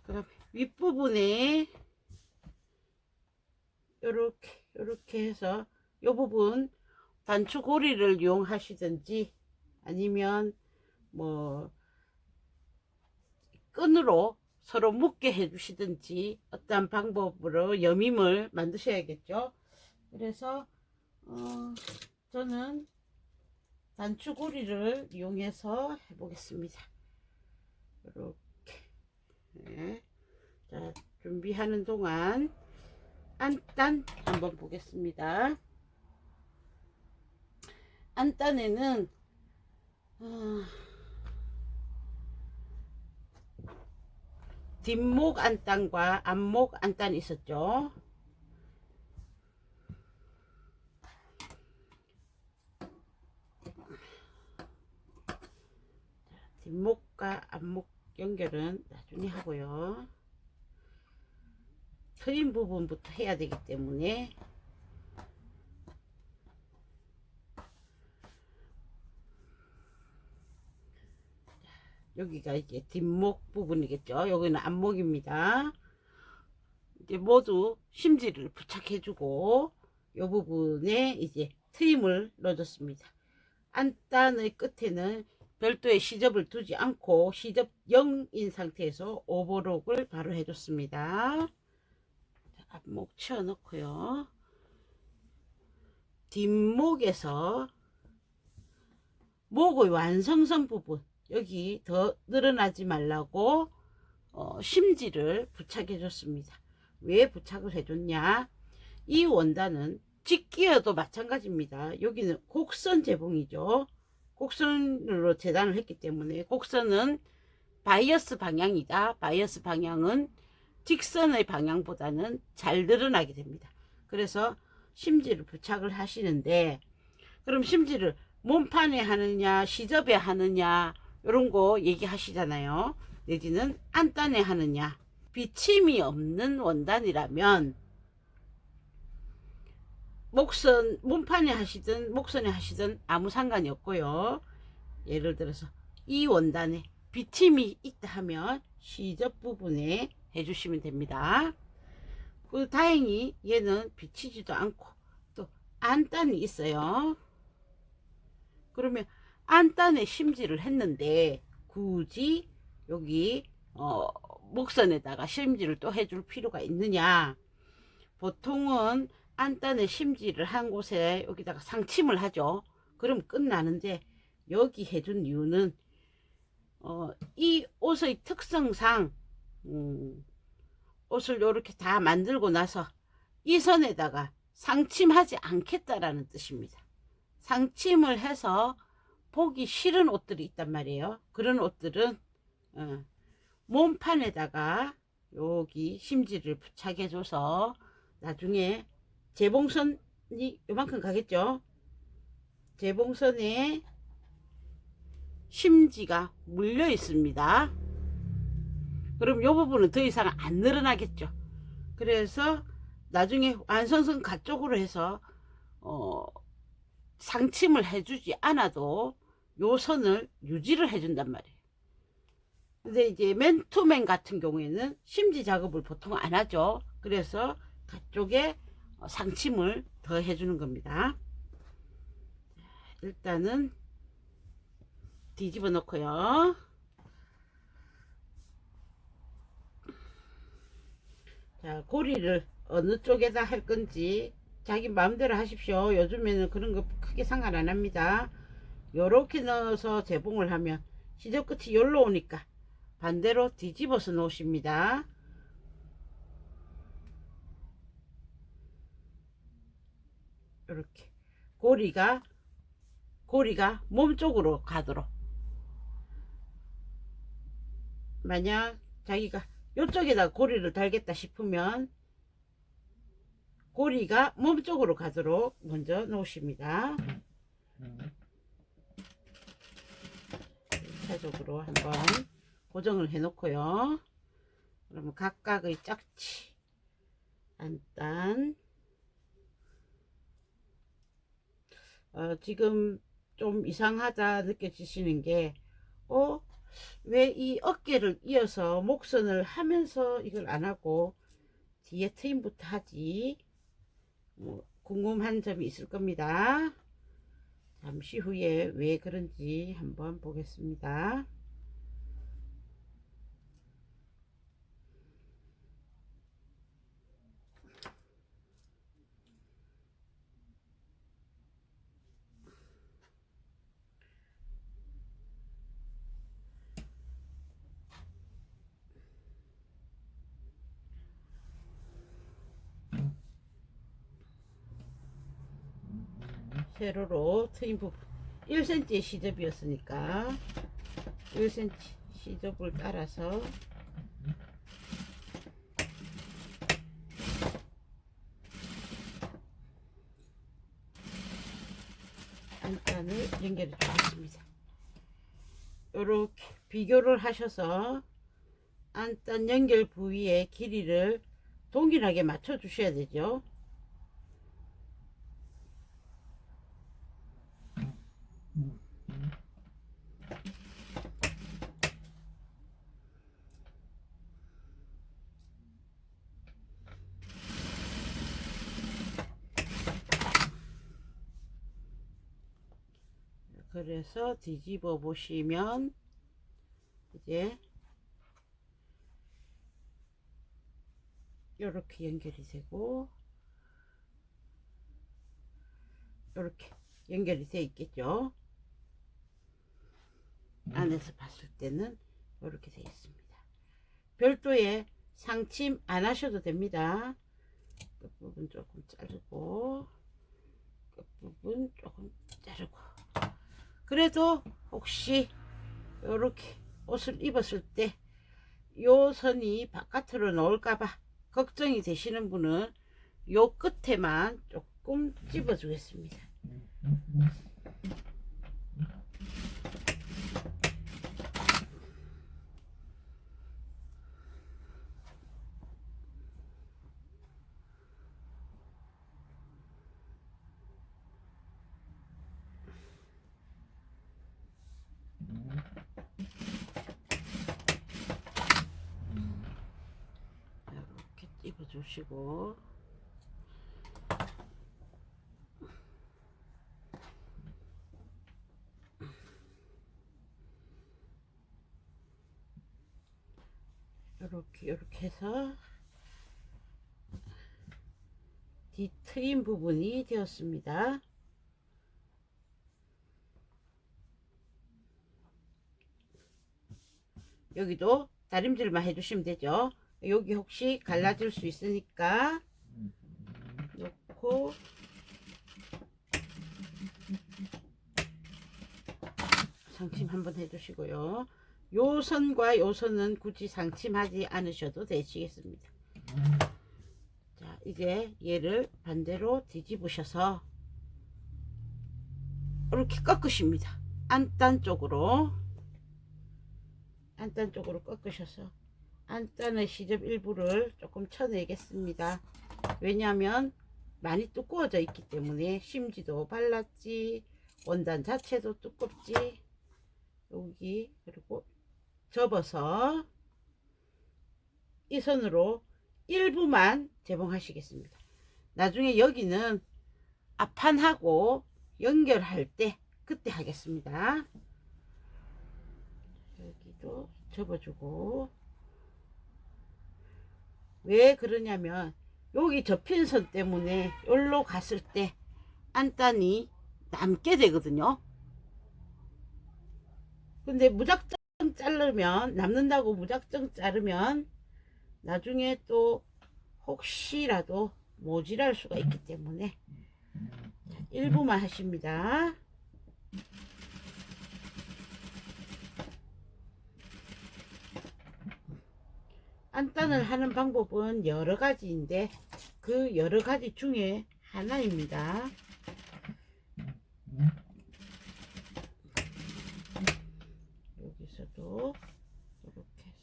그럼 윗부분에 요렇게 해서 요 부분 단추고리를 이용하시든지 아니면 뭐 끈으로 서로 묶게 해 주시든지 어떠한 방법으로 여밈을 만드셔야겠죠. 그래서 저는 단추고리를 이용해서 해 보겠습니다. 이렇게. 네. 자, 준비하는 동안 안단 한번 보겠습니다. 안단에는 뒷목 안단과 앞목 안단이 있었죠. 뒷목과 앞목 연결은 나중에 하고요. 트임 부분부터 해야 되기 때문에 여기가 이제 뒷목 부분이겠죠. 여기는 앞목입니다. 이제 모두 심지를 부착해주고 이 부분에 이제 트임을 넣어줬습니다. 안단의 끝에는 별도의 시접을 두지 않고 시접 0인 상태에서 오버록을 바로 해줬습니다. 앞목 치워 넣고요. 뒷목에서 목의 완성선 부분 여기 더 늘어나지 말라고 심지를 부착해 줬습니다. 왜 부착을 해줬냐? 이 원단은 직기여도 마찬가지입니다. 여기는 곡선 재봉이죠. 곡선으로 재단을 했기 때문에 곡선은 바이어스 방향이다. 바이어스 방향은 직선의 방향보다는 잘 늘어나게 됩니다. 그래서 심지를 부착을 하시는데 그럼 심지를 몸판에 하느냐 시접에 하느냐 이런 거 얘기하시잖아요. 내지는 안단에 하느냐. 비침이 없는 원단이라면 목선 몸판에 하시든 목선에 하시든 아무 상관이 없고요. 예를 들어서 이 원단에 비침이 있다 하면 시접 부분에 해주시면 됩니다. 그 다행히 얘는 비치지도 않고 또 안단이 있어요. 그러면 안단에 심지를 했는데 굳이 여기 목선에다가 심지를 또 해줄 필요가 있느냐? 보통은 안단에 심지를 한 곳에 여기다가 상침을 하죠. 그럼 끝나는데 여기 해준 이유는 이 옷의 특성상 옷을 이렇게 다 만들고 나서 이 선에다가 상침하지 않겠다라는 뜻입니다. 상침을 해서 보기 싫은 옷들이 있단 말이에요. 그런 옷들은 몸판에다가 여기 심지를 부착해 줘서 나중에 재봉선이 요만큼 가겠죠. 재봉선에 심지가 물려 있습니다. 그럼 이 부분은 더 이상 안 늘어나겠죠. 그래서 나중에 완성선 가쪽으로 해서 상침을 해주지 않아도 요 선을 유지를 해준단 말이에요. 근데 이제 맨투맨 같은 경우에는 심지 작업을 보통 안 하죠. 그래서 가쪽에 상침을 더 해주는 겁니다. 일단은 뒤집어 놓고요. 자, 고리를 어느 쪽에다 할 건지 자기 마음대로 하십시오. 요즘에는 그런 거 크게 상관 안 합니다. 요렇게 넣어서 재봉을 하면 시접 끝이 여기로 오니까 반대로 뒤집어서 놓으십니다. 이렇게 고리가 몸 쪽으로 가도록. 만약 자기가 이쪽에다 고리를 달겠다 싶으면 고리가 몸 쪽으로 가도록 먼저 놓으십니다. 1차적으로 한번 고정을 해 놓고요. 그러면 각각의 짝치 안단 지금 좀 이상하다 느껴지시는 게 왜 이 어깨를 이어서 목선을 하면서 이걸 안 하고 뒤에 트임부터 하지? 뭐 궁금한 점이 있을 겁니다. 잠시 후에 왜 그런지 한번 보겠습니다. 세로로 트임 부분 1cm의 시접이었으니까 1cm 시접을 따라서 안단을 연결해 주겠습니다. 이렇게 비교를 하셔서 안단 연결 부위의 길이를 동일하게 맞춰 주셔야 되죠. 그래서 뒤집어 보시면 이제 이렇게 연결이 되고 이렇게 연결이 되어 있겠죠. 안에서 봤을 때는 이렇게 되어 있습니다. 별도의 상침 안 하셔도 됩니다. 끝부분 조금 자르고 끝부분 조금 자르고, 그래도 혹시 이렇게 옷을 입었을 때 요 선이 바깥으로 나올까봐 걱정이 되시는 분은 요 끝에만 조금 찝어 주겠습니다. 이렇게 찝어 주시고, 이렇게 해서 뒤 트임 부분이 되었습니다. 여기도 다림질만 해주시면 되죠. 여기 혹시 갈라질 수 있으니까 놓고 상침 한번 해주시고요. 요 선과 요 선은 굳이 상침하지 않으셔도 되시겠습니다. 자, 이제 얘를 반대로 뒤집으셔서 이렇게 꺾으십니다. 안단 쪽으로 꺾으셔서 안단의 시접 일부를 조금 쳐내겠습니다. 왜냐하면 많이 두꺼워져 있기 때문에 심지도 발랐지, 원단 자체도 두껍지. 여기 그리고 접어서 이 선으로 일부만 재봉하시겠습니다. 나중에 여기는 앞판하고 연결할 때 그때 하겠습니다. 여기도 접어주고, 왜 그러냐면 여기 접힌 선 때문에 여기로 갔을 때 안단이 남게 되거든요. 근데 무작정 자르면, 남는다고 무작정 자르면 나중에 또 혹시라도 모질할 수가 있기 때문에 일부만 하십니다. 안단을 하는 방법은 여러 가지인데 그 여러 가지 중에 하나입니다. 여기서도 이렇게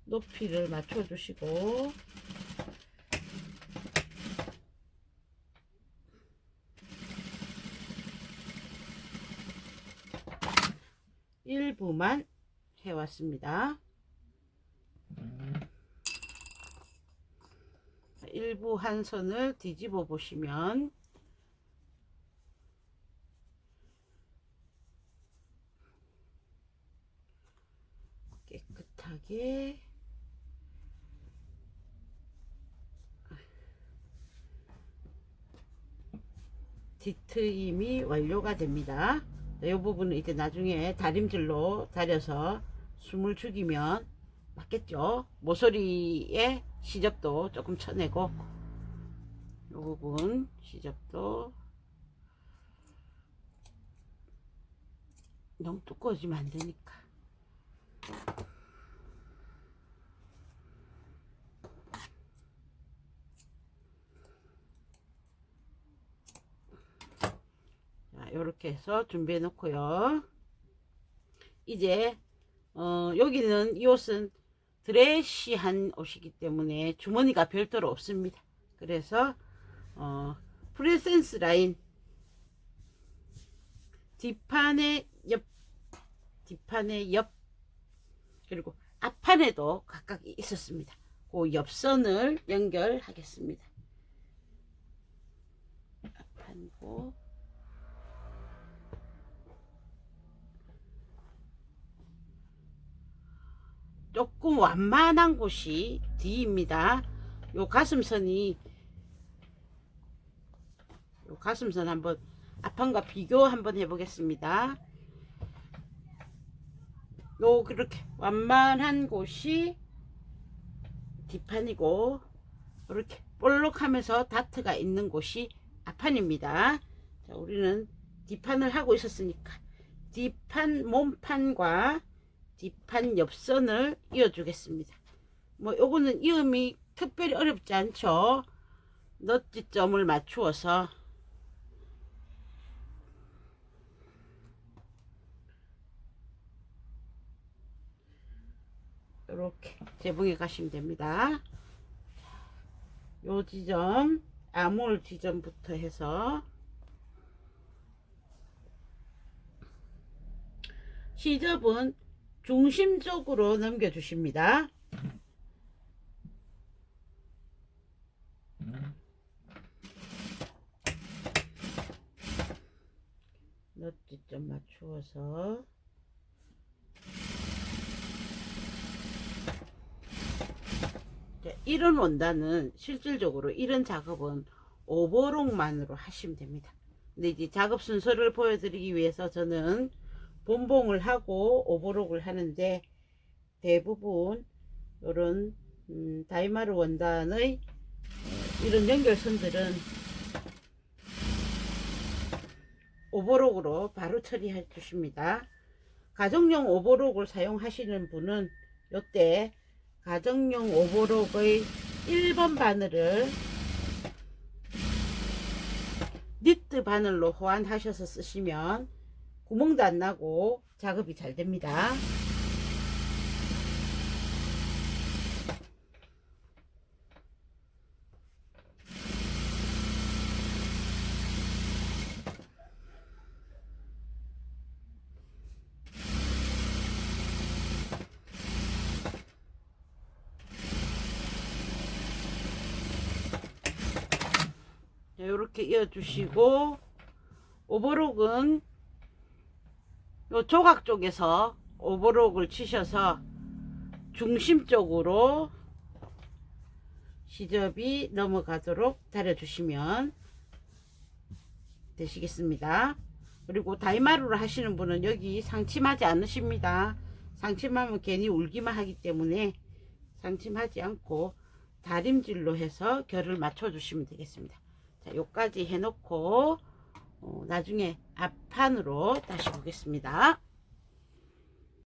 높이를 맞춰 주시고, 일부만 해왔습니다. 일부 한 선을 뒤집어 보시면 깨끗하게 뒤트임이 완료가 됩니다. 이 부분은 이제 나중에 다림질로 다려서 숨을 죽이면 맞겠죠. 모서리에 시접도 조금 쳐내고, 이 부분 시접도 너무 두꺼워지면 안 되니까. 이렇게 해서 준비해 놓고요. 이제 여기는 이 옷은 드레시한 옷이기 때문에 주머니가 별도로 없습니다. 그래서 프레센스 라인 뒷판의 옆 그리고 앞판에도 각각 있었습니다. 그 옆선을 연결하겠습니다. 앞판고 조금 완만한 곳이 뒤입니다. 요 가슴선 한번 앞판과 비교 한번 해보겠습니다. 요 그렇게 완만한 곳이 뒷판이고, 이렇게 볼록하면서 다트가 있는 곳이 앞판입니다. 자, 우리는 뒷판을 하고 있었으니까 뒷판 몸판과 뒷판 옆선을 이어주겠습니다. 뭐 요거는 이음이 특별히 어렵지 않죠. 넛지점을 맞추어서 이렇게 재봉해 가시면 됩니다. 요 지점, 아몰 지점부터 해서 시접은 중심적으로 넘겨주십니다. 넛지점 맞추어서 이런 원단은 실질적으로 이런 작업은 오버록만으로 하시면 됩니다. 근데 이제 작업 순서를 보여드리기 위해서 저는 본봉을 하고 오버록을 하는데, 대부분 이런 다이마르 원단의 이런 연결선들은 오버록으로 바로 처리해 주십니다. 가정용 오버록을 사용하시는 분은 이때 가정용 오버록의 1번 바늘을 니트 바늘로 호환하셔서 쓰시면 구멍도 안 나고 작업이 잘 됩니다. 이렇게 이어주시고, 오버록은 요 조각 쪽에서 오버록을 치셔서 중심적으로 시접이 넘어가도록 다려주시면 되시겠습니다. 그리고 다이마루를 하시는 분은 여기 상침하지 않으십니다. 상침하면 괜히 울기만 하기 때문에 상침하지 않고 다림질로 해서 결을 맞춰 주시면 되겠습니다. 자, 요까지 해놓고 나중에 앞판으로 다시 보겠습니다.